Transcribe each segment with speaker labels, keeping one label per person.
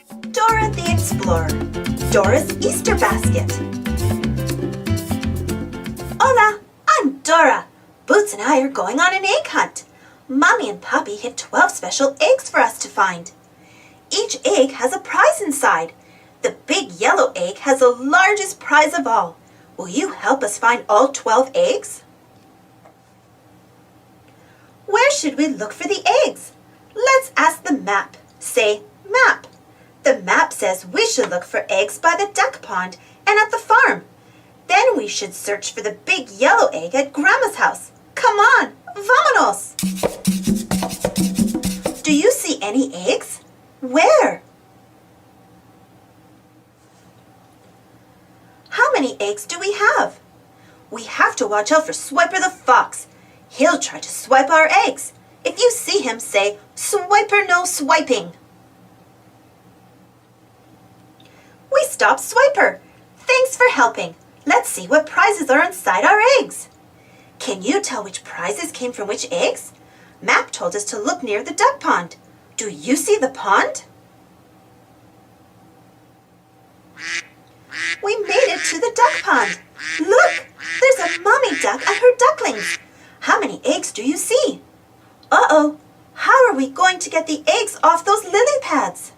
Speaker 1: Dora the Explorer, Dora's Easter Basket. Hola, I'm Dora. Boots and I are going on an egg hunt. Mommy and Papi hid 12 special eggs for us to find. Each egg has a prize inside. The big yellow egg has the largest prize of all. Will you help us find all 12 eggs? Where should we look for the eggs? Let's ask the map. Say, map. The map says we should look for eggs by the duck pond and at the farm. Then we should search for the big yellow egg at Grandma's house. Come on, vámonos! Do you see any eggs? Where? How many eggs do we have? We have to watch out for Swiper the fox. He'll try to swipe our eggs. If you see him, say, Swiper no swiping. We stopped Swiper. Thanks for helping. Let's see what prizes are inside our eggs. Can you tell which prizes came from which eggs? Map told us to look near the duck pond. Do you see the pond? We made it to the duck pond. Look, there's a mommy duck and her ducklings. How many eggs do you see? Uh-oh, how are we going to get the eggs off those lily pads?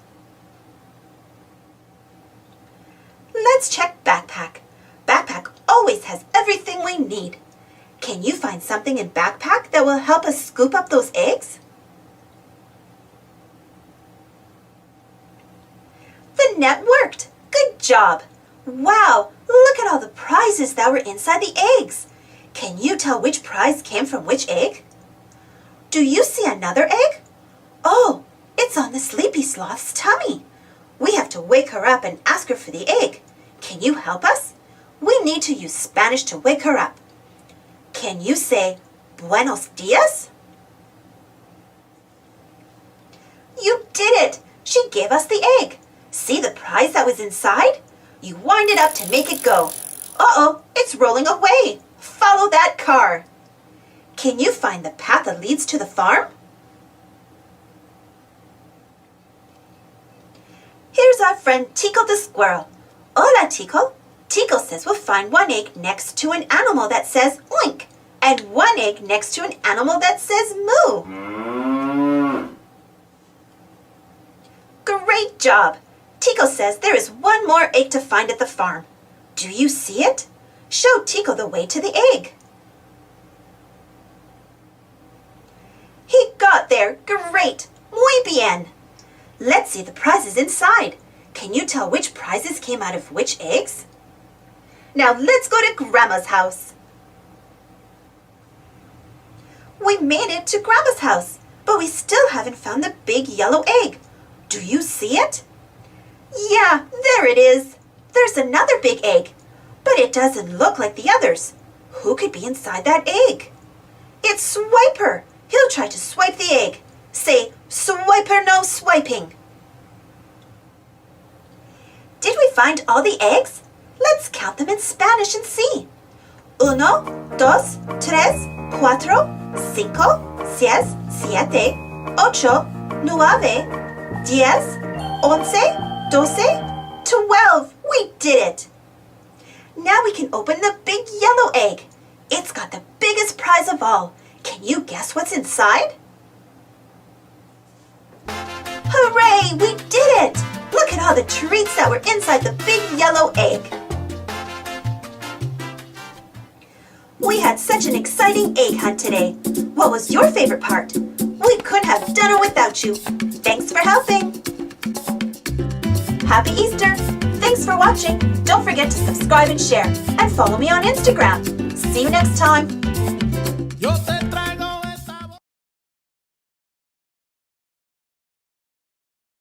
Speaker 1: Let's check backpack. Backpack always has everything we need. Can you find something in backpack that will help us scoop up those eggs? The net worked. Good job. Wow, look at all the prizes that were inside the eggs. Can you tell which prize came from which egg? Do you see another egg? Oh, it's on the sleepy sloth's tummy. We have to wake her up and ask her for the egg. Can you help us? We need to use Spanish to wake her up. Can you say, Buenos dias? You did it! She gave us the egg. See the prize that was inside? You wind it up to make it go. Uh-oh, it's rolling away. Follow that car. Can you find the path that leads to the farm? Here's our friend Tico the squirrel. Hola, Tico. Tico says we'll find one egg next to an animal that says oink, and one egg next to an animal that says moo. Great job! Tico says there is one more egg to find at the farm. Do you see it? Show Tico the way to the egg. He got there! Great! Muy bien! Let's see the prizes inside. Can you tell which prizes came out of which eggs? Now let's go to Grandma's house. We made it to Grandma's house, but we still haven't found the big yellow egg. Do you see it? Yeah, there it is. There's another big egg, but it doesn't look like the others. Who could be inside that egg? It's Swiper. He'll try to swipe the egg. Say, Swiper no swiping. Did we find all the eggs? Let's count them in Spanish and see. 1, 2, 3, 4, 5, 6, 7, 8, 9, 10, 11, 12, 12. We did it. Now we can open the big yellow egg. It's got the biggest prize of all. Can you guess what's inside? Hooray! We did it! Look at all the treats that were inside the big yellow egg. We had such an exciting egg hunt today. What was your favorite part? We couldn't have done it without you. Thanks for helping. Happy Easter! Thanks for watching. Don't forget to subscribe and share. And follow me on Instagram. See you next time.